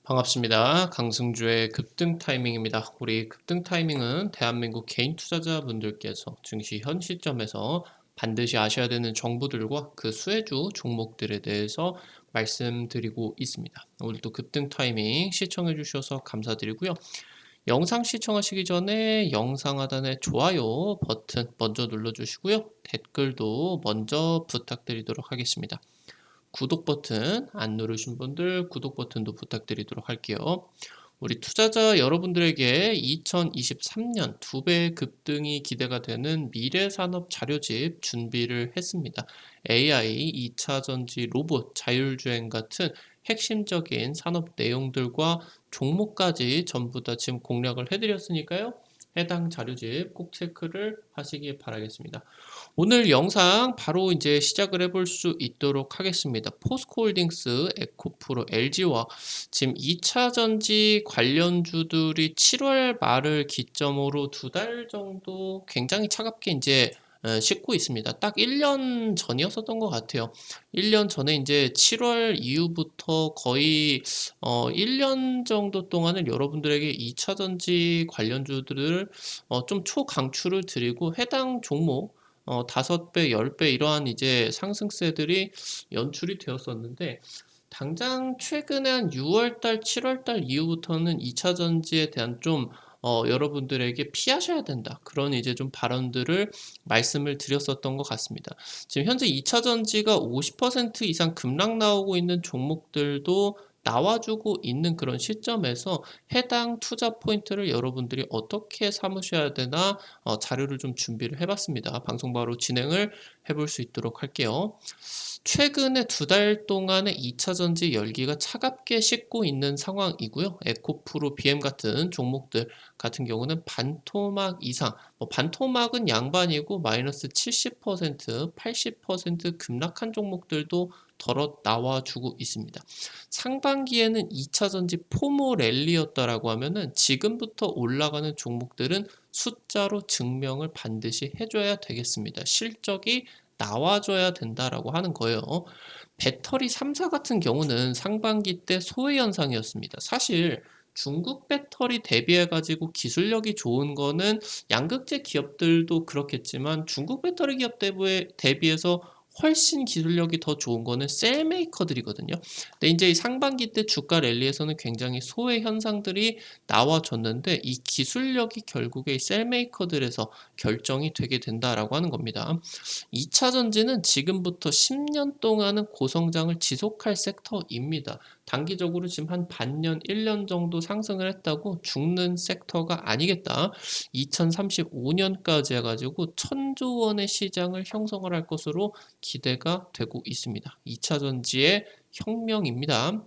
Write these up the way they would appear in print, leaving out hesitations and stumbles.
반갑습니다. 강승주의 급등 타이밍입니다. 우리 급등 타이밍은 대한민국 개인 투자자분들께서 증시 현 시점에서 반드시 아셔야 되는 정보들과 그 수혜주 종목들에 대해서 말씀드리고 있습니다. 오늘도 급등 타이밍 시청해 주셔서 감사드리고요. 영상 시청하시기 전에 영상 하단에 좋아요 버튼 먼저 눌러주시고요. 댓글도 먼저 부탁드리도록 하겠습니다. 구독 버튼 안 누르신 분들 구독 버튼도 부탁드리도록 할게요. 우리 투자자 여러분들에게 2023년 2배 급등이 기대가 되는 미래산업 자료집 준비를 했습니다. AI, 2차전지, 로봇, 자율주행 같은 핵심적인 산업 내용들과 종목까지 전부 다 지금 공략을 해드렸으니까요. 해당 자료집 꼭 체크를 하시기 바라겠습니다. 오늘 영상 바로 이제 시작을 해볼 수 있도록 하겠습니다. 포스코홀딩스, 에코프로, LG와 지금 2차 전지 관련주들이 7월 말을 기점으로 2달 정도 굉장히 차갑게 이제 싣고 있습니다. 딱 1년 전이었었던 것 같아요. 1년 전에 이제 7월 이후부터 거의 1년 정도 동안을 여러분들에게 2차 전지 관련주들을 좀 초강추를 드리고 해당 종목 5배, 10배 이러한 이제 상승세들이 연출이 되었었는데 당장 최근에 한 6월달, 7월달 이후부터는 2차 전지에 대한 좀 여러분들에게 피하셔야 된다. 그런 이제 좀 발언들을 말씀을 드렸었던 것 같습니다. 지금 현재 2차 전지가 50% 이상 급락 나오고 있는 종목들도 나와주고 있는 그런 시점에서 해당 투자 포인트를 여러분들이 어떻게 삼으셔야 되나 자료를 좀 준비를 해봤습니다. 방송 바로 진행을 해볼 수 있도록 할게요. 최근에 2달 동안의 2차 전지 열기가 차갑게 식고 있는 상황이고요. 에코프로, BM 같은 종목들 같은 경우는 반토막 이상, 반토막은 양반이고 마이너스 70%, 80% 급락한 종목들도 덜어 나와주고 있습니다. 상반기에는 2차 전지 포모 랠리였다라고 하면은 지금부터 올라가는 종목들은 숫자로 증명을 반드시 해줘야 되겠습니다. 실적이 나와줘야 된다라고 하는 거예요. 배터리 3사 같은 경우는 상반기 때 소외 현상이었습니다. 사실 중국 배터리 대비해가지고 기술력이 좋은 거는 양극재 기업들도 그렇겠지만 중국 배터리 기업 대비해서 훨씬 기술력이 더 좋은 거는 셀 메이커들이거든요. 근데 이제 이 상반기 때 주가 랠리에서는 굉장히 소외 현상들이 나와줬는데 이 기술력이 결국에 셀 메이커들에서 결정이 되게 된다라고 하는 겁니다. 2차 전지는 지금부터 10년 동안은 고성장을 지속할 섹터입니다. 단기적으로 지금 한 반년, 1년 정도 상승을 했다고 죽는 섹터가 아니겠다. 2035년까지 해가지고 1000조 원의 시장을 형성을 할 것으로 기대가 되고 있습니다. 2차 전지의 혁명입니다.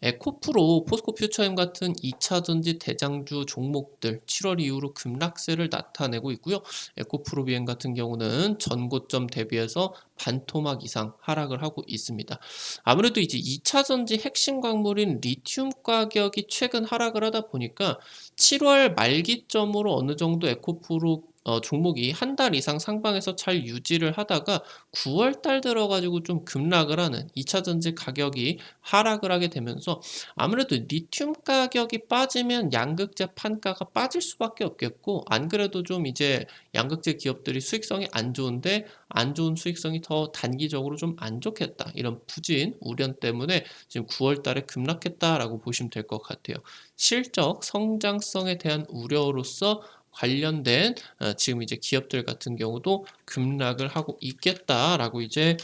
에코프로, 포스코퓨처엠 같은 2차 전지 대장주 종목들 7월 이후로 급락세를 나타내고 있고요. 에코프로비엠 같은 경우는 전고점 대비해서 반토막 이상 하락을 하고 있습니다. 아무래도 이제 2차 전지 핵심 광물인 리튬 가격이 최근 하락을 하다 보니까 7월 말기점으로 어느 정도 에코프로 종목이 한 달 이상 상방에서 잘 유지를 하다가 9월 달 들어가지고 좀 급락을 하는 2차 전지 가격이 하락을 하게 되면서 아무래도 리튬 가격이 빠지면 양극재 판가가 빠질 수밖에 없겠고 안 그래도 좀 이제 양극재 기업들이 수익성이 안 좋은데 안 좋은 수익성이 더 단기적으로 좀 안 좋겠다 이런 부진 우려 때문에 지금 9월 달에 급락했다라고 보시면 될 것 같아요. 실적 성장성에 대한 우려로서 관련된 지금 이제 기업들 같은 경우도 급락을 하고 있겠다라고 이제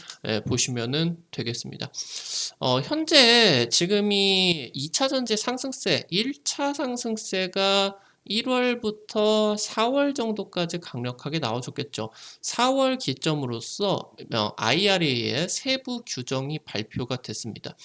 보시면은 되겠습니다. 현재 지금이 2차 전지 상승세, 1차 상승세가 1월부터 4월 정도까지 강력하게 나와줬겠죠. 4월 기점으로서 IRA의 세부 규정이 발표가 됐습니다.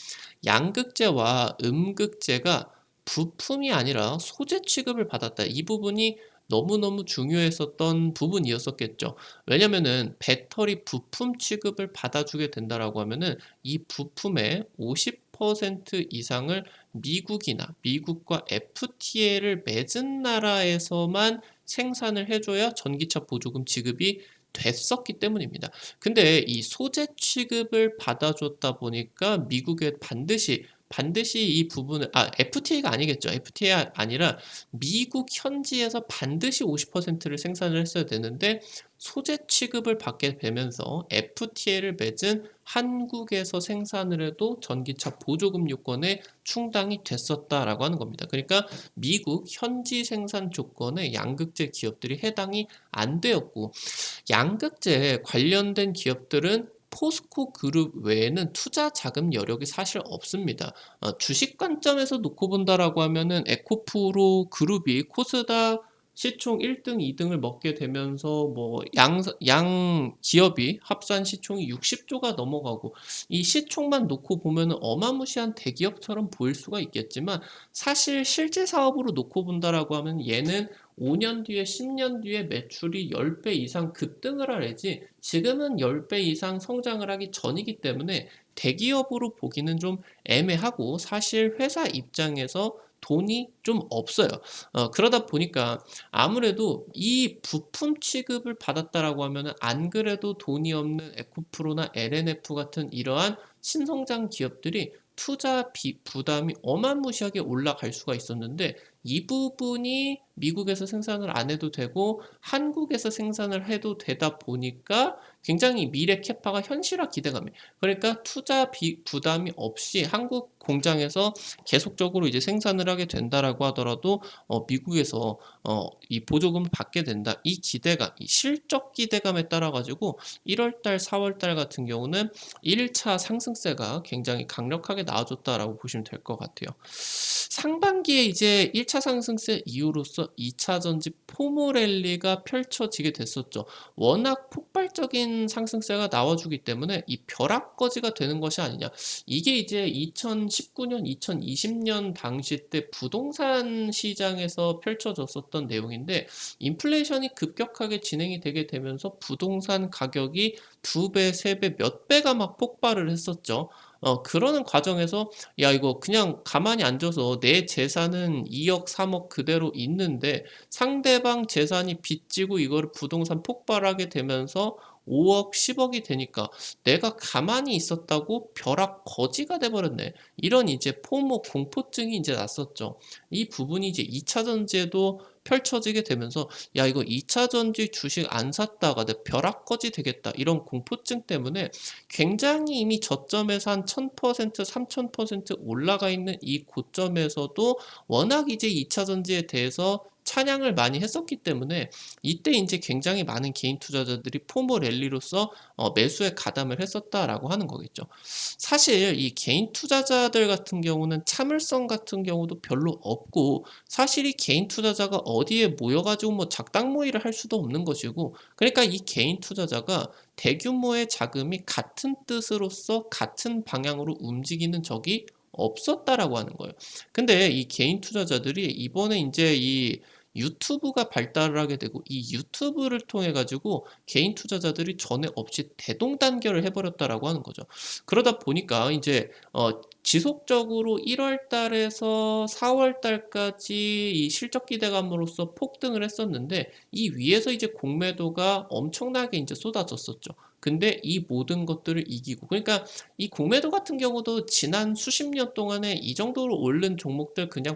양극재와 음극재가 부품이 아니라 소재 취급을 받았다. 이 부분이 너무너무 중요했었던 부분이었었겠죠. 왜냐면은 배터리 부품 취급을 받아주게 된다라고 하면은 이 부품의 50% 이상을 미국과 FTA를 맺은 나라에서만 생산을 해줘야 전기차 보조금 지급이 됐었기 때문입니다. 근데 이 소재 취급을 받아줬다 보니까 미국에 반드시 반드시 이 부분을 FTA가 아니겠죠. FTA 아니라 미국 현지에서 반드시 50%를 생산을 했어야 되는데 소재 취급을 받게 되면서 FTA를 맺은 한국에서 생산을 해도 전기차 보조금 요건에 충당이 됐었다라고 하는 겁니다. 그러니까 미국 현지 생산 조건에 양극재 기업들이 해당이 안 되었고, 양극재에 관련된 기업들은 포스코 그룹 외에는 투자 자금 여력이 사실 없습니다. 주식 관점에서 놓고 본다라고 하면은 에코프로 그룹이 코스닥 시총 1등, 2등을 먹게 되면서 뭐 양 기업이 합산 시총이 60조가 넘어가고, 이 시총만 놓고 보면은 어마무시한 대기업처럼 보일 수가 있겠지만 사실 실제 사업으로 놓고 본다라고 하면 얘는 5년 뒤에 10년 뒤에 매출이 10배 이상 급등을 하래지 지금은 10배 이상 성장을 하기 전이기 때문에 대기업으로 보기는 좀 애매하고, 사실 회사 입장에서 돈이 좀 없어요. 그러다 보니까 아무래도 이 부품 취급을 받았다라고 하면 안 그래도 돈이 없는 에코프로나 LNF 같은 이러한 신성장 기업들이 투자 부담이 어마무시하게 올라갈 수가 있었는데, 이 부분이 미국에서 생산을 안 해도 되고 한국에서 생산을 해도 되다 보니까 굉장히 미래 캐파가 현실화 기대감이, 그러니까 투자 부담이 없이 한국 공장에서 계속적으로 이제 생산을 하게 된다라고 하더라도 미국에서 이 보조금을 받게 된다, 이 기대감, 이 실적 기대감에 따라 가지고 1월달 4월달 같은 경우는 1차 상승세가 굉장히 강력하게 나와줬다라고 보시면 될 것 같아요. 상반기에 이제 1차 상승세 이후로서 2차 전지 포모 랠리가 펼쳐지게 됐었죠. 워낙 폭발적인 상승세가 나와주기 때문에 이 벼락거지가 되는 것이 아니냐. 이게 이제 2019년, 2020년 당시 때 부동산 시장에서 펼쳐졌었던 내용인데, 인플레이션이 급격하게 진행이 되게 되면서 부동산 가격이 2배, 3배, 몇 배가 막 폭발을 했었죠. 그러는 과정에서 야, 이거 그냥 가만히 앉아서 내 재산은 2억, 3억 그대로 있는데 상대방 재산이 빚지고 이거를 부동산 폭발하게 되면서 5억, 10억이 되니까 내가 가만히 있었다고 벼락 거지가 돼버렸네. 이런 이제 포모 공포증이 이제 났었죠. 이 부분이 이제 2차 전지에도 펼쳐지게 되면서 야, 이거 2차 전지 주식 안 샀다가 내 벼락 거지 되겠다, 이런 공포증 때문에 굉장히 이미 저점에서 한 1000%, 3000% 올라가 있는 이 고점에서도 워낙 이제 2차 전지에 대해서 찬양을 많이 했었기 때문에 이때 이제 굉장히 많은 개인 투자자들이 포모 랠리로서 매수에 가담을 했었다라고 하는 거겠죠. 사실 이 개인 투자자들 같은 경우는 참을성 같은 경우도 별로 없고, 사실 이 개인 투자자가 어디에 모여가지고 뭐 작당 모의를 할 수도 없는 것이고, 그러니까 이 개인 투자자가 대규모의 자금이 같은 뜻으로서 같은 방향으로 움직이는 적이 없었다라고 하는 거예요. 근데 이 개인 투자자들이 이번에 이제 이 유튜브가 발달을 하게 되고, 이 유튜브를 통해 가지고 개인 투자자들이 전에 없이 대동단결을 해버렸다라고 하는 거죠. 그러다 보니까 이제 지속적으로 1월 달에서 4월 달까지 이 실적 기대감으로써 폭등을 했었는데, 이 위에서 이제 공매도가 엄청나게 이제 쏟아졌었죠. 근데 이 모든 것들을 이기고, 그러니까 이 공매도 같은 경우도 지난 수십 년 동안에 이 정도로 오른 종목들 그냥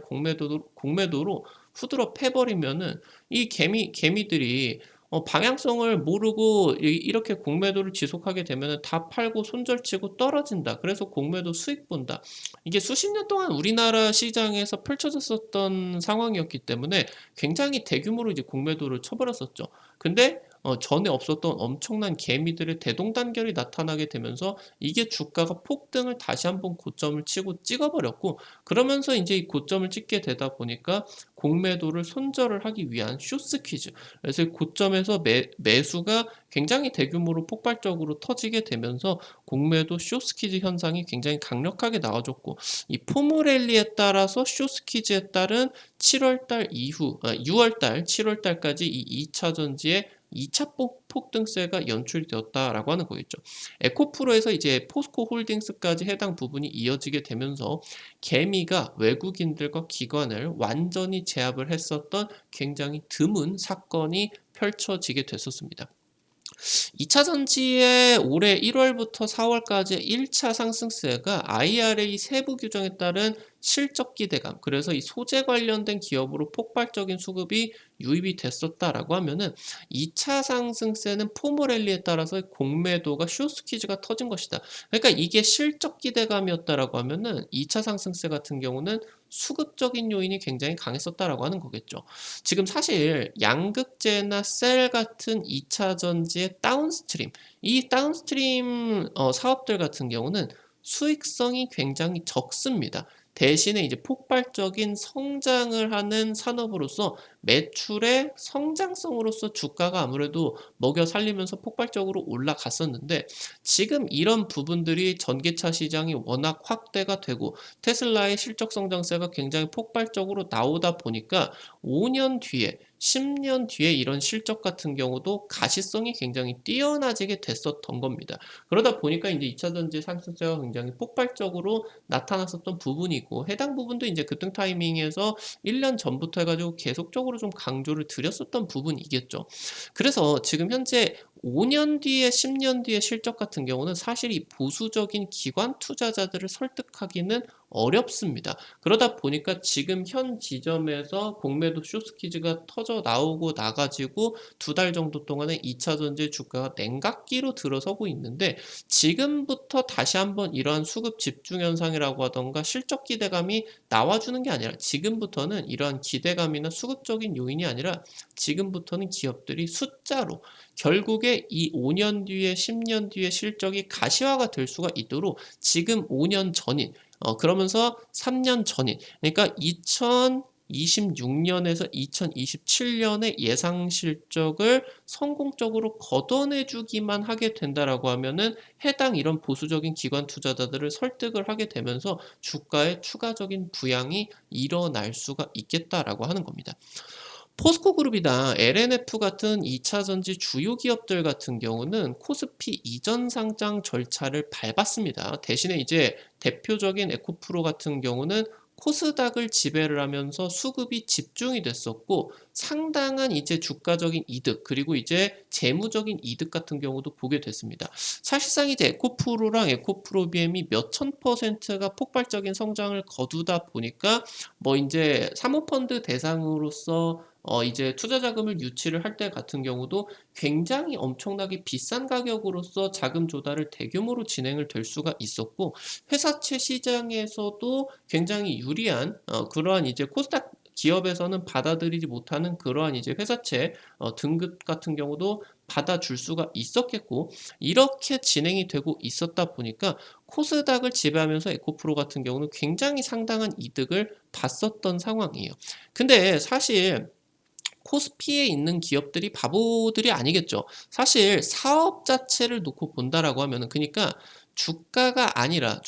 공매도로 후드러 패버리면은 이 개미들이 방향성을 모르고 이렇게 공매도를 지속하게 되면은 다 팔고 손절치고 떨어진다. 그래서 공매도 수익 본다. 이게 수십 년 동안 우리나라 시장에서 펼쳐졌었던 상황이었기 때문에 굉장히 대규모로 이제 공매도를 쳐버렸었죠. 근데 전에 없었던 엄청난 개미들의 대동단결이 나타나게 되면서 이게 주가가 폭등을 다시 한번 고점을 치고 찍어버렸고, 그러면서 이제 이 고점을 찍게 되다 보니까 공매도를 손절을 하기 위한 쇼스 퀴즈, 그래서 이 고점에서 매수가 굉장히 대규모로 폭발적으로 터지게 되면서 공매도 쇼스퀴즈 현상이 굉장히 강력하게 나와줬고, 이 포모랠리에 따라서 쇼스퀴즈에 따른 7월달 이후 6월달 7월달까지 이 2차 전지의 2차 폭등세가 연출이 되었다라고 하는 거겠죠. 에코프로에서 이제 포스코 홀딩스까지 해당 부분이 이어지게 되면서 개미가 외국인들과 기관을 완전히 제압을 했었던 굉장히 드문 사건이 펼쳐지게 됐었습니다. 2차 전지의 올해 1 월부터 4 월까지의 1차 상승세가 IRA 세부 규정에 따른 실적 기대감, 그래서 이 소재 관련된 기업으로 폭발적인 수급이 유입이 됐었다라고 하면은 2차 상승세는 포모 랠리에 따라서 공매도가 숏스퀴즈가 터진 것이다. 그러니까 이게 실적 기대감이었다라고 하면은 2차 상승세 같은 경우는 수급적인 요인이 굉장히 강했었다라고 하는 거겠죠. 지금 사실 양극재나 셀 같은 2차 전지의 다운스트림, 이 다운스트림 사업들 같은 경우는 수익성이 굉장히 적습니다. 대신에 이제 폭발적인 성장을 하는 산업으로서 매출의 성장성으로서 주가가 아무래도 먹여 살리면서 폭발적으로 올라갔었는데, 지금 이런 부분들이 전기차 시장이 워낙 확대가 되고 테슬라의 실적 성장세가 굉장히 폭발적으로 나오다 보니까 5년 뒤에 10년 뒤에 이런 실적 같은 경우도 가시성이 굉장히 뛰어나지게 됐었던 겁니다. 그러다 보니까 이제 2차 전지 상승세가 굉장히 폭발적으로 나타났었던 부분이고, 해당 부분도 이제 급등 타이밍에서 1년 전부터 해가지고 계속적으로 좀 강조를 드렸었던 부분이겠죠. 그래서 지금 현재 5년 뒤에 10년 뒤에 실적 같은 경우는 사실 이 보수적인 기관 투자자들을 설득하기는 어렵습니다. 그러다 보니까 지금 현 지점에서 공매도 쇼스퀴즈가 터져 나오고 나가지고 2달 정도 동안에 2차 전지 주가가 냉각기로 들어서고 있는데, 지금부터 다시 한번 이러한 수급 집중 현상이라고 하던가 실적 기대감이 나와주는 게 아니라, 지금부터는 이러한 기대감이나 수급적인 요인이 아니라 지금부터는 기업들이 숫자로 결국에 이 5년 뒤에 10년 뒤에 실적이 가시화가 될 수가 있도록 지금 5년 전인, 그러면서 3년 전인, 그러니까 2026년에서 2027년의 예상 실적을 성공적으로 걷어내 주기만 하게 된다라고 하면은 해당 이런 보수적인 기관 투자자들을 설득을 하게 되면서 주가의 추가적인 부양이 일어날 수가 있겠다라고 하는 겁니다. 포스코 그룹이나 LNF 같은 2차 전지 주요 기업들 같은 경우는 코스피 이전 상장 절차를 밟았습니다. 대신에 이제 대표적인 에코프로 같은 경우는 코스닥을 지배를 하면서 수급이 집중이 됐었고, 상당한 이제 주가적인 이득, 그리고 이제 재무적인 이득 같은 경우도 보게 됐습니다. 사실상 이제 에코프로랑 에코프로비엠이 몇천 퍼센트가 폭발적인 성장을 거두다 보니까 뭐 이제 사모펀드 대상으로서 이제 투자 자금을 유치를 할 때 같은 경우도 굉장히 엄청나게 비싼 가격으로서 자금 조달을 대규모로 진행을 될 수가 있었고, 회사채 시장에서도 굉장히 유리한 그러한 이제 코스닥 기업에서는 받아들이지 못하는 그러한 이제 회사채 등급 같은 경우도 받아줄 수가 있었겠고, 이렇게 진행이 되고 있었다 보니까 코스닥을 지배하면서 에코프로 같은 경우는 굉장히 상당한 이득을 봤었던 상황이에요. 근데 사실 코스피에 있는 기업들이 바보들이 아니겠죠. 사실 사업 자체를 놓고 본다라고 하면은, 그러니까 주가가 아니라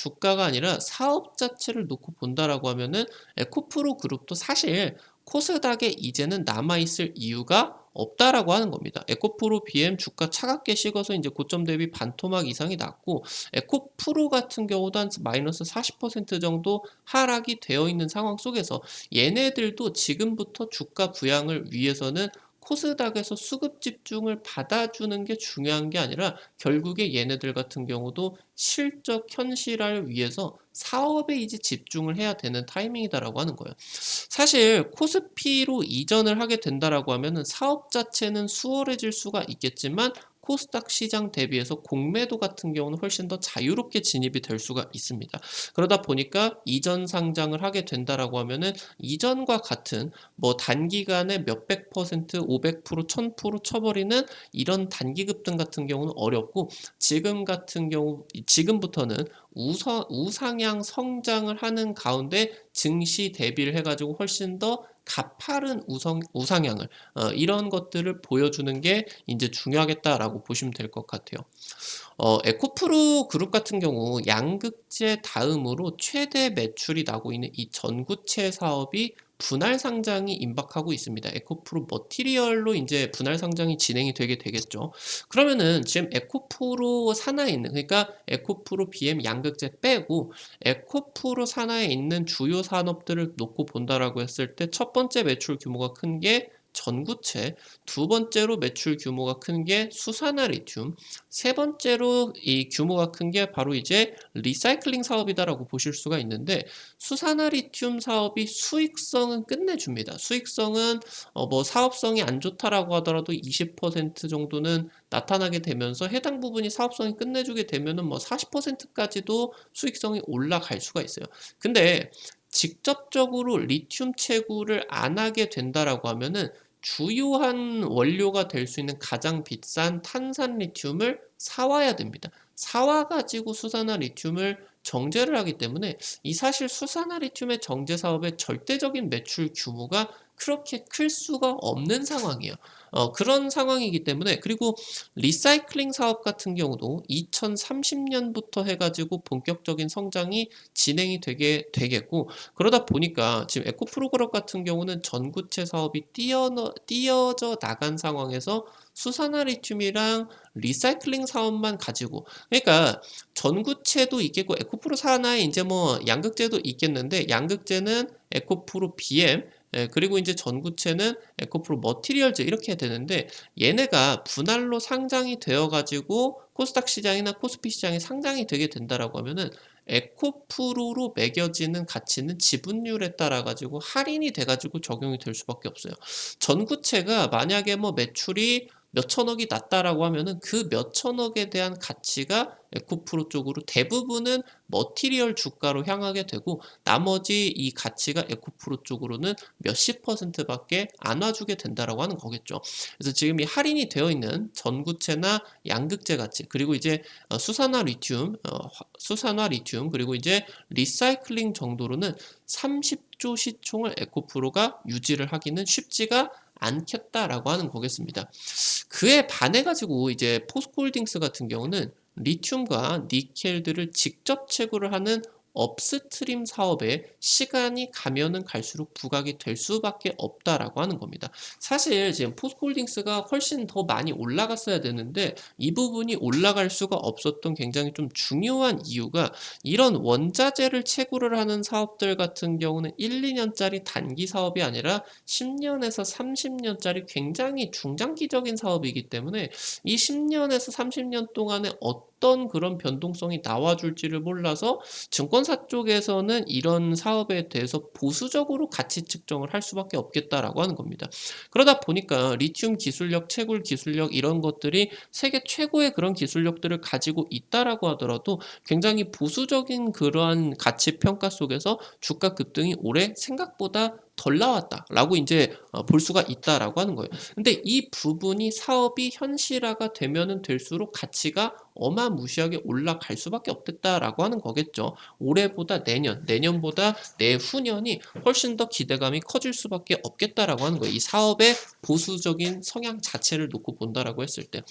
사업 자체를 놓고 본다라고 하면은 에코프로 그룹도 사실 코스닥에 이제는 남아 있을 이유가 없다라고 하는 겁니다. 에코프로 BM 주가 차갑게 식어서 이제 고점 대비 반토막 이상이 났고, 에코프로 같은 경우도 한 마이너스 40% 정도 하락이 되어 있는 상황 속에서 얘네들도 지금부터 주가 부양을 위해서는 코스닥에서 수급 집중을 받아주는 게 중요한 게 아니라, 결국에 얘네들 같은 경우도 실적 현실화를 위해서 사업에 이제 집중을 해야 되는 타이밍이다라고 하는 거예요. 사실 코스피로 이전을 하게 된다라고 하면은 사업 자체는 수월해질 수가 있겠지만, 코스닥 시장 대비해서 공매도 같은 경우는 훨씬 더 자유롭게 진입이 될 수가 있습니다. 그러다 보니까 이전 상장을 하게 된다라고 하면은 이전과 같은 뭐 단기간에 몇백 퍼센트, 500%, 1000% 쳐버리는 이런 단기 급등 같은 경우는 어렵고, 지금 같은 경우 지금부터는 우상향 성장을 하는 가운데 증시 대비를 해가지고 훨씬 더 가파른 우상향을 이런 것들을 보여주는 게 이제 중요하겠다라고 보시면 될 것 같아요. 에코프로 그룹 같은 경우 양극재 다음으로 최대 매출이 나고 있는 이 전구체 사업이 분할 상장이 임박하고 있습니다. 에코프로 머티리얼로 이제 분할 상장이 진행이 되게 되겠죠. 그러면은 지금 에코프로 산하에 있는, 그러니까 에코프로 BM 양극재 빼고 에코프로 산하에 있는 주요 산업들을 놓고 본다라고 했을 때 첫 번째 매출 규모가 큰 게 전구체, 두 번째로 매출 규모가 큰 게 수산화 리튬, 세 번째로 이 규모가 큰 게 바로 이제 리사이클링 사업이다라고 보실 수가 있는데, 수산화 리튬 사업이 수익성은 끝내줍니다. 수익성은 뭐 사업성이 안 좋다라고 하더라도 20% 정도는 나타나게 되면서 해당 부분이 사업성이 끝내주게 되면은 뭐 40%까지도 수익성이 올라갈 수가 있어요. 근데 직접적으로 리튬 채굴을 안 하게 된다라고 하면은 주요한 원료가 될 수 있는 가장 비싼 탄산 리튬을 사와야 됩니다. 사와 가지고 수산화 리튬을 정제를 하기 때문에 이 사실 수산화 리튬의 정제 사업의 절대적인 매출 규모가 그렇게 클 수가 없는 상황이에요. 그런 상황이기 때문에, 그리고 리사이클링 사업 같은 경우도 2030년부터 해가지고 본격적인 성장이 진행이 되겠고, 그러다 보니까 지금 에코프로그램 같은 경우는 전구체 사업이 띄어져 나간 상황에서 수산화 리튬이랑 리사이클링 사업만 가지고, 그러니까 전구체도 있겠고 에코프로 산하에 이제 뭐 양극재도 있겠는데, 양극재는 에코프로 BM, 그리고 이제 전구체는 에코프로 머티리얼즈 이렇게 되는데, 얘네가 분할로 상장이 되어 가지고 코스닥 시장이나 코스피 시장에 상장이 되게 된다라고 하면은 에코프로로 매겨지는 가치는 지분율에 따라 가지고 할인이 돼 가지고 적용이 될 수밖에 없어요. 전구체가 만약에 뭐 매출이 몇 천억이 났다라고 하면은 그 몇 천억에 대한 가치가 에코프로 쪽으로 대부분은 머티리얼 주가로 향하게 되고, 나머지 이 가치가 에코프로 쪽으로는 몇십 퍼센트밖에 안 와주게 된다라고 하는 거겠죠. 그래서 지금 이 할인이 되어 있는 전구체나 양극재 가치, 그리고 이제 수산화 리튬, 그리고 이제 리사이클링 정도로는 30조 시총을 에코프로가 유지를 하기는 쉽지가 않겠다라고 하는 거겠습니다. 그에 반해 가지고 이제 포스코홀딩스 같은 경우는 리튬과 니켈들을 직접 채굴을 하는 업스트림 사업에 시간이 가면은 갈수록 부각이 될 수밖에 없다라고 하는 겁니다. 사실 지금 포스코홀딩스가 훨씬 더 많이 올라갔어야 되는데, 이 부분이 올라갈 수가 없었던 굉장히 좀 중요한 이유가, 이런 원자재를 채굴을 하는 사업들 같은 경우는 1, 2년짜리 단기 사업이 아니라 10년에서 30년짜리 굉장히 중장기적인 사업이기 때문에, 이 10년에서 30년 동안에 어떤 그런 변동성이 나와줄지를 몰라서 증권사 쪽에서는 이런 사업에 대해서 보수적으로 가치 측정을 할 수밖에 없겠다라고 하는 겁니다. 그러다 보니까 리튬 기술력, 채굴 기술력 이런 것들이 세계 최고의 그런 기술력들을 가지고 있다라고 하더라도 굉장히 보수적인 그러한 가치 평가 속에서 주가 급등이 올해 생각보다 덜 나왔다라고 이제 볼 수가 있다라고 하는 거예요. 근데 이 부분이 사업이 현실화가 되면은 될수록 가치가 어마무시하게 올라갈 수밖에 없겠다라고 하는 거겠죠. 올해보다 내년, 내년보다 내후년이 훨씬 더 기대감이 커질 수밖에 없겠다라고 하는 거예요. 이 사업의 보수적인 성향 자체를 놓고 본다라고 했을 때.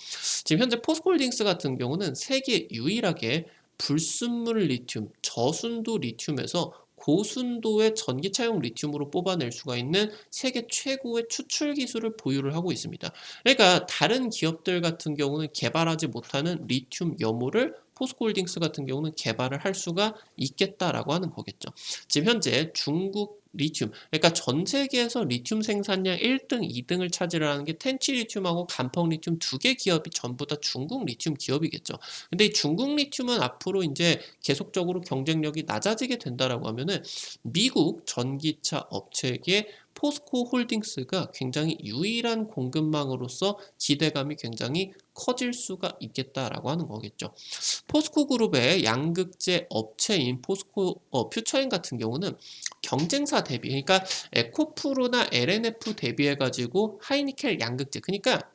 지금 현재 포스코홀딩스 같은 경우는 세계 유일하게 불순물 리튬, 저순도 리튬에서 고순도의 전기차용 리튬으로 뽑아낼 수가 있는 세계 최고의 추출 기술을 보유를 하고 있습니다. 그러니까 다른 기업들 같은 경우는 개발하지 못하는 리튬 염호를 포스코홀딩스 같은 경우는 개발을 할 수가 있겠다라고 하는 거겠죠. 지금 현재 중국 리튬, 그러니까 전 세계에서 리튬 생산량 1등, 2등을 차지하는 게 텐치 리튬하고 간펑 리튬 두 개 기업이 전부 다 중국 리튬 기업이겠죠. 근데 이 중국 리튬은 앞으로 이제 계속적으로 경쟁력이 낮아지게 된다라고 하면은 미국 전기차 업체에게 포스코 홀딩스가 굉장히 유일한 공급망으로서 기대감이 굉장히 커질 수가 있겠다라고 하는 거겠죠. 포스코 그룹의 양극재 업체인 포스코 퓨처인 같은 경우는 경쟁사 대비, 그러니까 에코프로나 LNF 대비해 가지고 하이니켈 양극재, 그러니까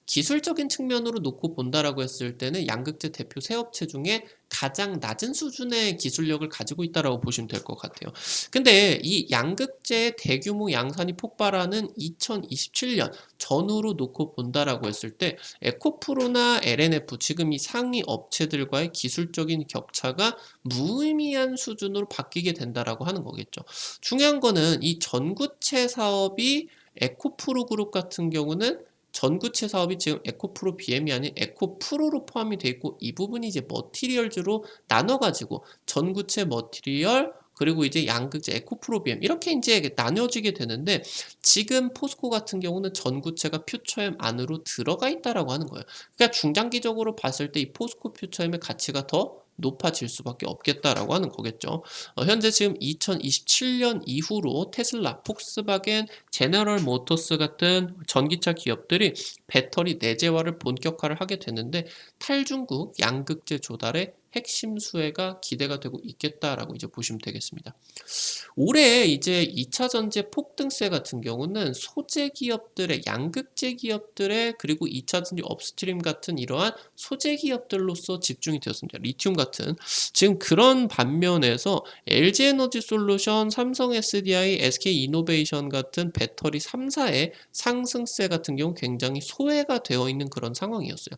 기술적인 측면으로 놓고 본다라고 했을 때는 양극재 대표 세 업체 중에 가장 낮은 수준의 기술력을 가지고 있다라고 보시면 될 것 같아요. 근데 이 양극재의 대규모 양산이 폭발하는 2027년 전후로 놓고 본다라고 했을 때 에코프로나 LNF, 지금 이 상위 업체들과의 기술적인 격차가 무의미한 수준으로 바뀌게 된다라고 하는 거겠죠. 중요한 거는 이 전구체 사업이 에코프로 그룹 같은 경우는 전구체 사업이 지금 에코프로 BM이 아닌 에코프로로 포함이 되어 있고, 이 부분이 이제 머티리얼즈로 나눠가지고 전구체 머티리얼, 그리고 이제 양극재 에코프로비엠 이렇게 인제 나뉘어지게 되는데 지금 포스코 같은 경우는 전구체가 퓨처엠 안으로 들어가 있다라고 하는 거예요. 그러니까 중장기적으로 봤을 때 이 포스코 퓨처엠의 가치가 더 높아질 수밖에 없겠다라고 하는 거겠죠. 현재 지금 2027년 이후로 테슬라, 폭스바겐, 제너럴 모터스 같은 전기차 기업들이 배터리 내재화를 본격화를 하게 되는데 탈중국 양극재 조달의 핵심 수혜가 기대가 되고 있겠다라고 이제 보시면 되겠습니다. 올해 이제 2차 전지 폭등세 같은 경우는 소재 기업들의 양극재 기업들의 그리고 2차 전지 업스트림 같은 이러한 소재 기업들로서 집중이 되었습니다. 리튬 같은 지금 그런 반면에서 LG 에너지 솔루션, 삼성 SDI, SK 이노베이션 같은 배터리 3사의 상승세 같은 경우 굉장히 소외가 되어 있는 그런 상황이었어요.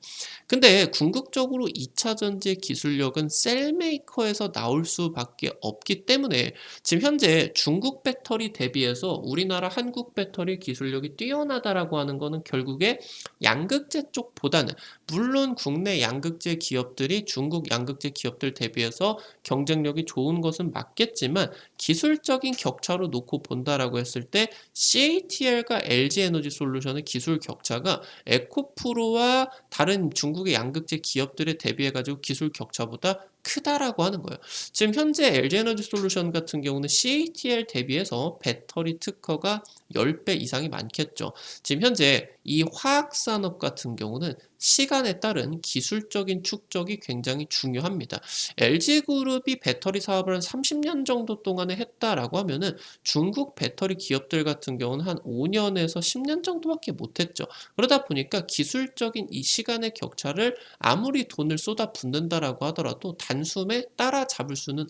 근데 궁극적으로 2차 전지의 기술력은 셀 메이커에서 나올 수밖에 없기 때문에 지금 현재 중국 배터리 대비해서 우리나라 한국 배터리 기술력이 뛰어나다라고 하는 거는 결국에 양극재 쪽보다는 물론 국내 양극재 기업들이 중국 양극재 기업들 대비해서 경쟁력이 좋은 것은 맞겠지만 기술적인 격차로 놓고 본다라고 했을 때 CATL과 LG 에너지 솔루션의 기술 격차가 에코프로와 다른 중국의 양극재 기업들에 대비해 가지고 기술 격차보다 크다라고 하는 거예요. 지금 현재 LG 에너지 솔루션 같은 경우는 CATL 대비해서 배터리 특허가 10배 이상이 많겠죠. 지금 현재 이 화학 산업 같은 경우는 시간에 따른 기술적인 축적이 굉장히 중요합니다. LG그룹이 배터리 사업을 한 30년 정도 동안에 했다라고 하면은 중국 배터리 기업들 같은 경우는 한 5년에서 10년 정도밖에 못했죠. 그러다 보니까 기술적인 이 시간의 격차를 아무리 돈을 쏟아 붓는다라고 하더라도 단숨에 따라잡을 수는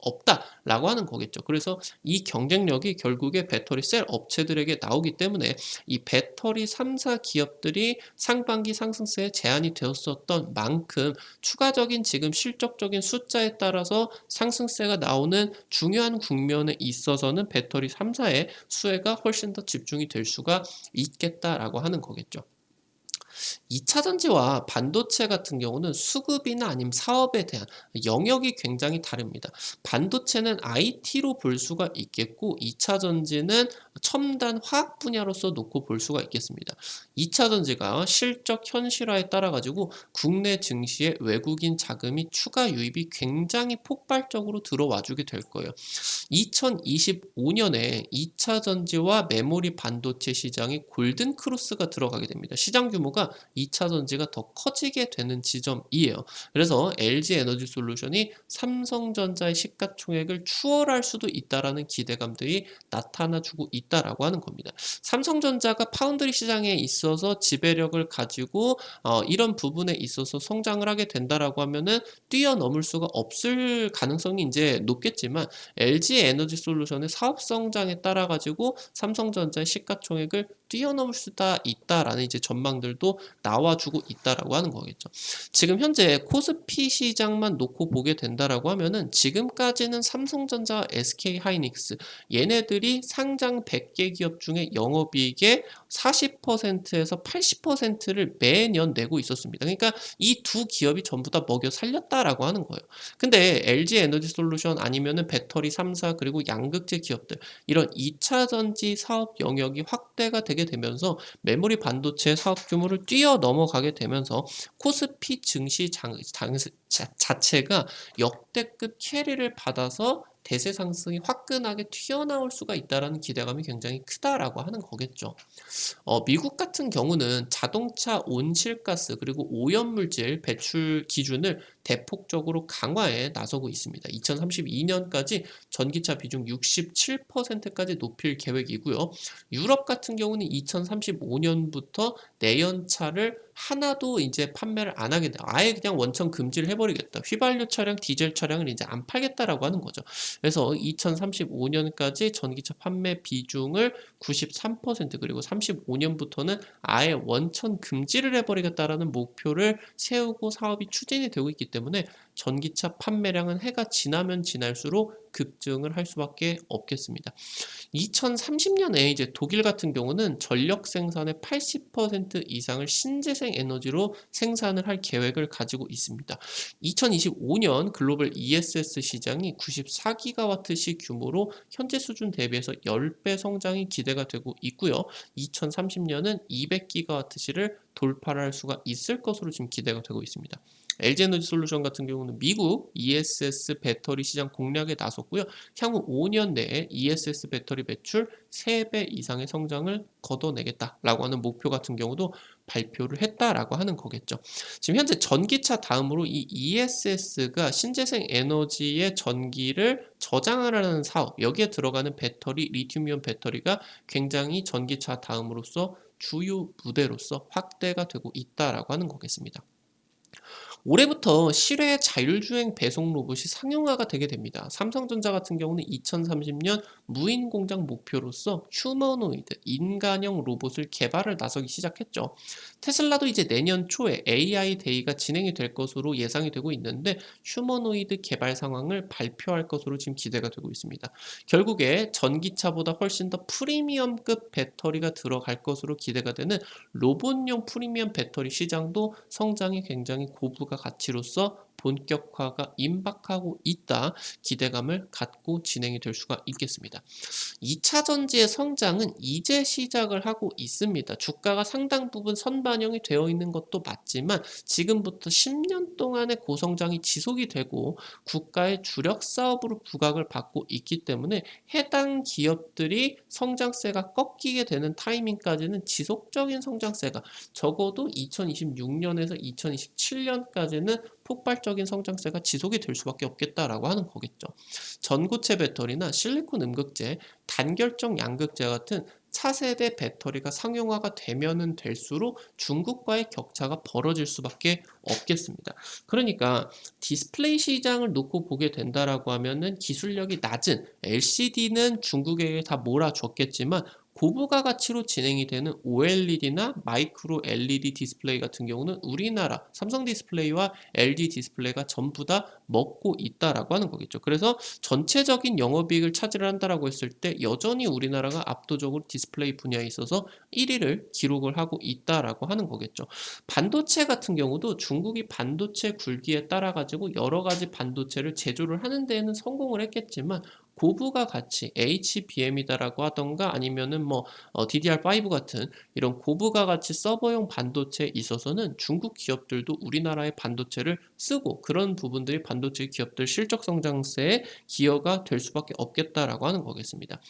없다라고 하는 거겠죠. 그래서 이 경쟁력이 결국에 배터리 셀 업체들에게 나오기 때문에 이 배터리 3사 기업들이 상반기 상승세에 제한이 되었었던 만큼 추가적인 지금 실적적인 숫자에 따라서 상승세가 나오는 중요한 국면에 있어서는 배터리 3사의 수혜가 훨씬 더 집중이 될 수가 있겠다라고 하는 거겠죠. 2차 전지와 반도체 같은 경우는 수급이나 아니면 사업에 대한 영역이 굉장히 다릅니다. 반도체는 IT로 볼 수가 있겠고 2차 전지는 첨단 화학 분야로서 놓고 볼 수가 있겠습니다. 2차 전지가 실적 현실화에 따라 가지고 국내 증시에 외국인 자금이 추가 유입이 굉장히 폭발적으로 들어와 주게 될 거예요. 2025년에 2차 전지와 메모리 반도체 시장이 골든 크로스가 들어가게 됩니다. 시장 규모가 2차 전지가 더 커지게 되는 지점이에요. 그래서 LG 에너지 솔루션이 삼성전자의 시가총액을 추월할 수도 있다라는 기대감들이 나타나주고 있다라고 하는 겁니다. 삼성전자가 파운드리 시장에 있어서 지배력을 가지고 이런 부분에 있어서 성장을 하게 된다라고 하면은 뛰어넘을 수가 없을 가능성이 이제 높겠지만 LG 에너지 솔루션의 사업 성장에 따라 가지고 삼성전자의 시가총액을 뛰어넘을 수가 있다라는 이제 전망들도 나와주고 있다라고 하는 거겠죠. 지금 현재 코스피 시장만 놓고 보게 된다라고 하면은 지금까지는 삼성전자, SK 하이닉스 얘네들이 상장 100개 기업 중에 영업이익의 40%에서 80%를 매년 내고 있었습니다. 그러니까 이 두 기업이 전부 다 먹여 살렸다라고 하는 거예요. 근데 LG 에너지 솔루션 아니면은 배터리 3사 그리고 양극재 기업들 이런 2차 전지 사업 영역이 확대가 되게 되면서 메모리 반도체 사업 규모를 뛰어넘어가게 되면서 코스피 증시 자체가 역대급 캐리를 받아서 대세 상승이 화끈하게 튀어나올 수가 있다라는 기대감이 굉장히 크다라고 하는 거겠죠. 미국 같은 경우는 자동차 온실가스 그리고 오염물질 배출 기준을 대폭적으로 강화에 나서고 있습니다. 2032년까지 전기차 비중 67%까지 높일 계획이고요. 유럽 같은 경우는 2035년부터 내연차를 하나도 이제 판매를 안 하게 돼. 아예 그냥 원천 금지를 해버리겠다. 휘발유 차량, 디젤 차량을 이제 안 팔겠다라고 하는 거죠. 그래서 2035년까지 전기차 판매 비중을 93% 그리고 35년부터는 아예 원천 금지를 해버리겠다라는 목표를 세우고 사업이 추진이 되고 있기 때문에 전기차 판매량은 해가 지나면 지날수록 급증을 할 수밖에 없겠습니다. 2030년에 이제 독일 같은 경우는 전력 생산의 80% 이상을 신재생 에너지로 생산을 할 계획을 가지고 있습니다. 2025년 글로벌 ESS 시장이 94기가와트시 규모로 현재 수준 대비해서 10배 성장이 기대가 되고 있고요. 2030년은 200기가와트시를 돌파할 수가 있을 것으로 지금 기대가 되고 있습니다. LG에너지 솔루션 같은 경우는 미국 ESS 배터리 시장 공략에 나섰고요. 향후 5년 내에 ESS 배터리 매출 3배 이상의 성장을 거둬내겠다라고 하는 목표 같은 경우도 발표를 했다라고 하는 거겠죠. 지금 현재 전기차 다음으로 이 ESS가 신재생 에너지의 전기를 저장하라는 사업, 여기에 들어가는 배터리, 리튬이온 배터리가 굉장히 전기차 다음으로서 주요 무대로서 확대가 되고 있다라고 하는 거겠습니다. 올해부터 실외 자율주행 배송 로봇이 상용화가 되게 됩니다. 삼성전자 같은 경우는 2030년 무인 공장 목표로서 휴머노이드, 인간형 로봇을 개발을 나서기 시작했죠. 테슬라도 이제 내년 초에 AI 데이가 진행이 될 것으로 예상이 되고 있는데 휴머노이드 개발 상황을 발표할 것으로 지금 기대가 되고 있습니다. 결국에 전기차보다 훨씬 더 프리미엄급 배터리가 들어갈 것으로 기대가 되는 로봇용 프리미엄 배터리 시장도 성장이 굉장히 고부가 가치로서 본격화가 임박하고 있다, 기대감을 갖고 진행이 될 수가 있겠습니다. 2차 전지의 성장은 이제 시작을 하고 있습니다. 주가가 상당 부분 선반영이 되어 있는 것도 맞지만 지금부터 10년 동안의 고성장이 지속이 되고 국가의 주력 사업으로 부각을 받고 있기 때문에 해당 기업들이 성장세가 꺾이게 되는 타이밍까지는 지속적인 성장세가 적어도 2026년에서 2027년까지는 폭발적인 성장세가 지속이 될 수밖에 없겠다라고 하는 거겠죠. 전고체 배터리나 실리콘 음극재, 단결정 양극재 같은 차세대 배터리가 상용화가 되면은 될수록 중국과의 격차가 벌어질 수밖에 없겠습니다. 그러니까 디스플레이 시장을 놓고 보게 된다라고 하면은 기술력이 낮은 LCD는 중국에게 다 몰아줬겠지만 고부가 가치로 진행이 되는 OLED나 마이크로 LED 디스플레이 같은 경우는 우리나라 삼성 디스플레이와 LG 디스플레이가 전부 다 먹고 있다라고 하는 거겠죠. 그래서 전체적인 영업이익을 차지를 한다라고 했을 때 여전히 우리나라가 압도적으로 디스플레이 분야에 있어서 1위를 기록을 하고 있다라고 하는 거겠죠. 반도체 같은 경우도 중국이 반도체 굴기에 따라 가지고 여러 가지 반도체를 제조를 하는 데에는 성공을 했겠지만 고부가 가치 HBM이다라고 하던가 아니면은 뭐 DDR5 같은 이런 고부가 가치 서버용 반도체에 있어서는 중국 기업들도 우리나라의 반도체를 쓰고 그런 부분들이 반도체 기업들 실적 성장세에 기여가 될 수밖에 없겠다라고 하는 거겠습니다.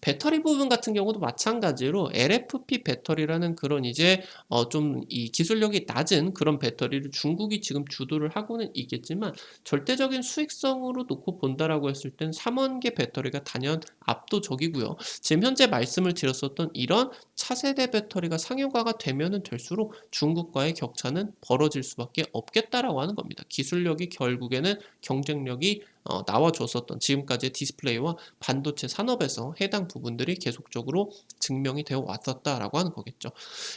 배터리 부분 같은 경우도 마찬가지로 LFP 배터리라는 그런 이제 좀 이 기술력이 낮은 그런 배터리를 중국이 지금 주도를 하고는 있겠지만 절대적인 수익성으로 놓고 본다라고 했을 땐 3원계 배터리가 단연 압도적이고요. 지금 현재 말씀을 드렸었던 이런 차세대 배터리가 상용화가 되면은 될수록 중국과의 격차는 벌어질 수밖에 없겠다라고 하는 겁니다. 기술력이 결국에는 경쟁력이 나와줬었던 지금까지의 디스플레이와 반도체 산업에서 해당 부분들이 계속적으로 증명이 되어 왔었다라고 하는 거겠죠.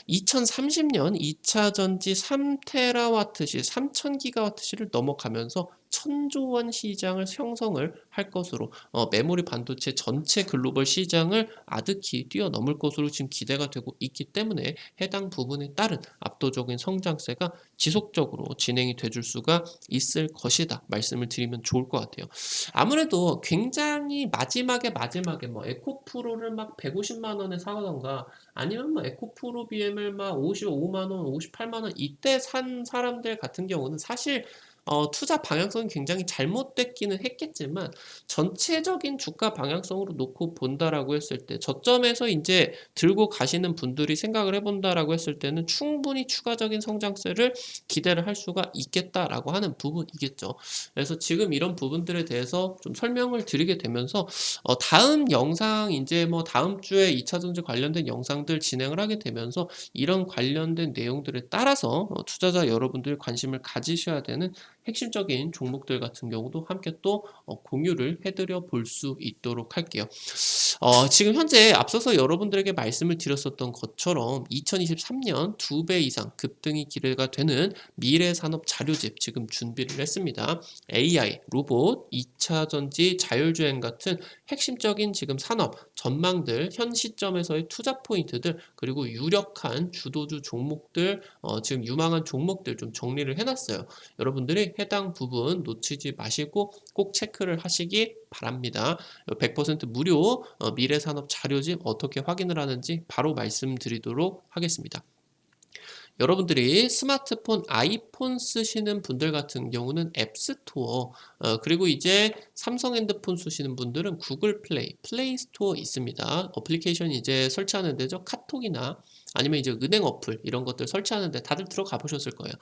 2030년 2차 전지 3테라와트시, 3000기가와트시를 넘어가면서 1000조원 시장을 형성을 할 것으로 메모리 반도체 전체 글로벌 시장을 아득히 뛰어넘을 것으로 지금 기대가 되고 있기 때문에 해당 부분에 따른 압도적인 성장세가 지속적으로 진행이 돼줄 수가 있을 것이다 말씀을 드리면 좋을 것 같아요. 아무래도 굉장히 마지막에 뭐 에코프로를 막 150만 원에 사던가 아니면 뭐 에코프로 BM을 막 55만 원, 58만 원 이때 산 사람들 같은 경우는 사실 투자 방향성이 굉장히 잘못됐기는 했겠지만 전체적인 주가 방향성으로 놓고 본다라고 했을 때 저점에서 이제 들고 가시는 분들이 생각을 해본다라고 했을 때는 충분히 추가적인 성장세를 기대를 할 수가 있겠다라고 하는 부분이겠죠. 그래서 지금 이런 부분들에 대해서 좀 설명을 드리게 되면서 다음 영상 이제 뭐 다음 주에 2차 전지 관련된 영상들 진행을 하게 되면서 이런 관련된 내용들에 따라서 투자자 여러분들이 관심을 가지셔야 되는 핵심적인 종목들 같은 경우도 함께 또 공유를 해드려 볼 수 있도록 할게요. 지금 현재 앞서서 여러분들에게 말씀을 드렸었던 것처럼 2023년 2배 이상 급등이 기대가 되는 미래 산업 자료집 지금 준비를 했습니다. AI, 로봇, 2차 전지, 자율주행 같은 핵심적인 지금 산업 전망들, 현 시점에서의 투자 포인트들, 그리고 유력한 주도주 종목들, 지금 유망한 종목들 좀 정리를 해놨어요. 여러분들이 해당 부분 놓치지 마시고 꼭 체크를 하시기 바랍니다. 100% 무료 미래산업 자료집 어떻게 확인을 하는지 바로 말씀드리도록 하겠습니다. 여러분들이 스마트폰, 아이폰 쓰시는 분들 같은 경우는 앱스토어, 그리고 이제 삼성 핸드폰 쓰시는 분들은 구글 플레이, 플레이 스토어 있습니다. 어플리케이션 이제 설치하는 데죠. 카톡이나 아니면 이제 은행 어플 이런 것들 설치하는데 다들 들어가 보셨을 거예요.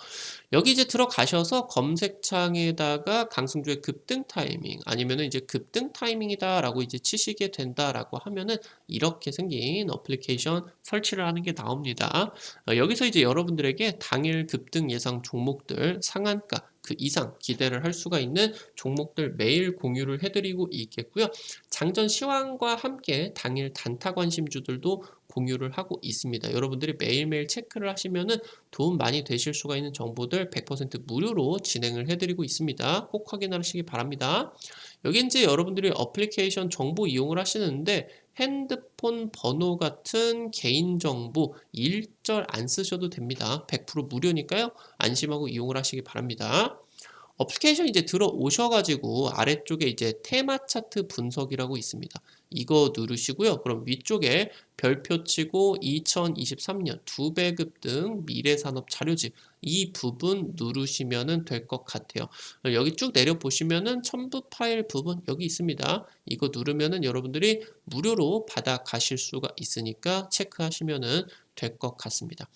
여기 이제 들어가셔서 검색창에다가 강승주의 급등 타이밍 아니면은 이제 급등 타이밍이다라고 이제 치시게 된다라고 하면은 이렇게 생긴 어플리케이션 설치를 하는 게 나옵니다. 여기서 이제 여러분들에게 당일 급등 예상 종목들 상한가 그 이상 기대를 할 수가 있는 종목들 매일 공유를 해드리고 있겠고요. 장전 시황과 함께 당일 단타 관심주들도 공유를 하고 있습니다. 여러분들이 매일매일 체크를 하시면은 도움 많이 되실 수가 있는 정보들 100% 무료로 진행을 해드리고 있습니다. 꼭 확인하시기 바랍니다. 여기 이제 여러분들이 어플리케이션 정보 이용을 하시는데 핸드폰 번호 같은 개인정보 일절 안 쓰셔도 됩니다. 100% 무료니까요. 안심하고 이용을 하시기 바랍니다. 어플리케이션 이제 들어오셔가지고 아래쪽에 이제 테마 차트 분석이라고 있습니다. 이거 누르시고요. 그럼 위쪽에 별표 치고 2023년 2배 급등 미래산업 자료집 이 부분 누르시면 될 것 같아요. 여기 쭉 내려보시면은 첨부 파일 부분 여기 있습니다. 이거 누르면은 여러분들이 무료로 받아 가실 수가 있으니까 체크하시면 될 것 같습니다.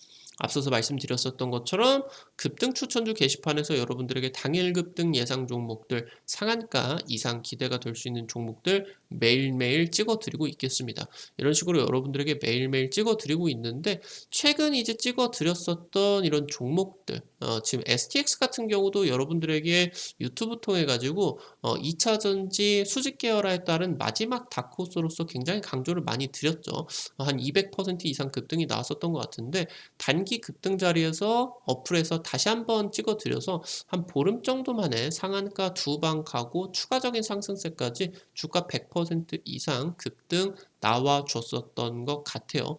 앞서서 말씀드렸었던 것처럼 급등 추천주 게시판에서 여러분들에게 당일 급등 예상 종목들 상한가 이상 기대가 될 수 있는 종목들 매일매일 찍어드리고 있겠습니다. 이런 식으로 여러분들에게 매일매일 찍어드리고 있는데 최근 이제 찍어드렸었던 이런 종목들 지금 STX 같은 경우도 여러분들에게 유튜브 통해 가지고 2차 전지 수직 계열화에 따른 마지막 다크호스로서 굉장히 강조를 많이 드렸죠. 한 200% 이상 급등이 나왔었던 것 같은데 단기 급등 자리에서 어플에서 다시 한번 찍어드려서 한 보름 정도 만에 상한가 두 방 가고 추가적인 상승세까지 주가 100% 이상 급등 나와 줬었던 것 같아요.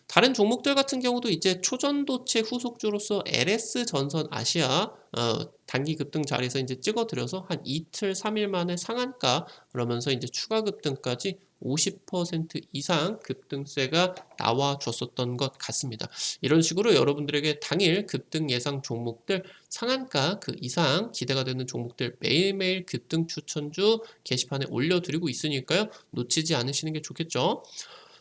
다른 종목들 같은 경우도 이제 초전도체 후속주로서 LS 전선 아시아 단기 급등 자리에서 이제 찍어드려서 한 이틀 3일 만에 상한가 그러면서 이제 추가 급등까지 50% 이상 급등세가 나와 줬었던 것 같습니다. 이런 식으로 여러분들에게 당일 급등 예상 종목들 상한가 그 이상 기대가 되는 종목들 매일매일 급등 추천주 게시판에 올려드리고 있으니까요. 놓치지 않으시는 게 좋겠죠.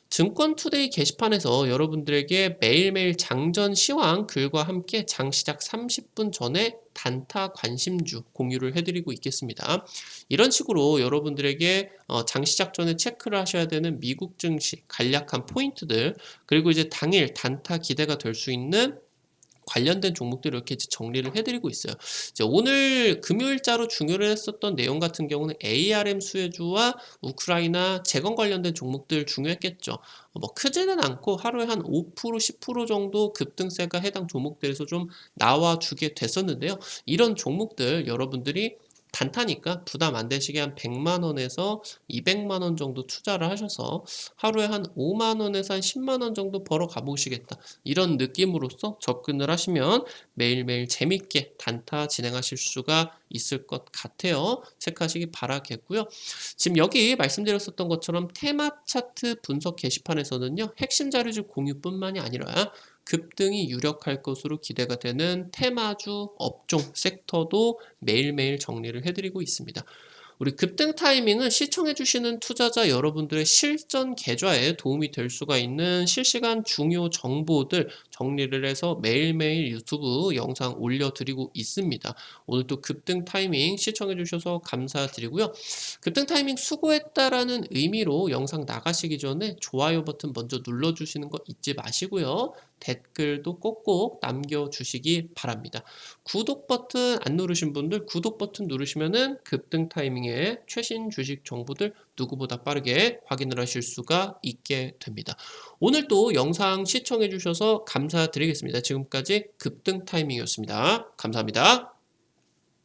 증권투데이 게시판에서 여러분들에게 매일매일 장전 시황 글과 함께 장시작 30분 전에 단타 관심주 공유를 해드리고 있겠습니다. 이런 식으로 여러분들에게 장시작 전에 체크를 하셔야 되는 미국 증시 간략한 포인트들 그리고 이제 당일 단타 기대가 될 수 있는 관련된 종목들을 이렇게 정리를 해드리고 있어요. 이제 오늘 금요일자로 중요를 했었던 내용 같은 경우는 ARM 수혜주와 우크라이나 재건 관련된 종목들 중요했겠죠. 뭐 크지는 않고 하루에 한 5% 10% 정도 급등세가 해당 종목들에서 좀 나와주게 됐었는데요. 이런 종목들 여러분들이 단타니까 부담 안 되시게 한 100만 원에서 200만 원 정도 투자를 하셔서 하루에 한 5만 원에서 한 10만 원 정도 벌어 가보시겠다. 이런 느낌으로써 접근을 하시면 매일매일 재밌게 단타 진행하실 수가 있을 것 같아요. 체크하시기 바라겠고요. 지금 여기 말씀드렸었던 것처럼 테마 차트 분석 게시판에서는요. 핵심 자료집 공유뿐만이 아니라 급등이 유력할 것으로 기대가 되는 테마주, 업종, 섹터도 매일매일 정리를 해드리고 있습니다. 우리 급등 타이밍은 시청해주시는 투자자 여러분들의 실전 계좌에 도움이 될 수가 있는 실시간 중요 정보들 정리를 해서 매일매일 유튜브 영상 올려드리고 있습니다. 오늘도 급등 타이밍 시청해주셔서 감사드리고요. 급등 타이밍 수고했다라는 의미로 영상 나가시기 전에 좋아요 버튼 먼저 눌러주시는 거 잊지 마시고요. 댓글도 꼭꼭 남겨주시기 바랍니다. 구독 버튼 안 누르신 분들 구독 버튼 누르시면은 급등 타이밍에 최신 주식 정보들 누구보다 빠르게 확인을 하실 수가 있게 됩니다. 오늘도 영상 시청해 주셔서 감사드리겠습니다. 지금까지 급등 타이밍이었습니다. 감사합니다.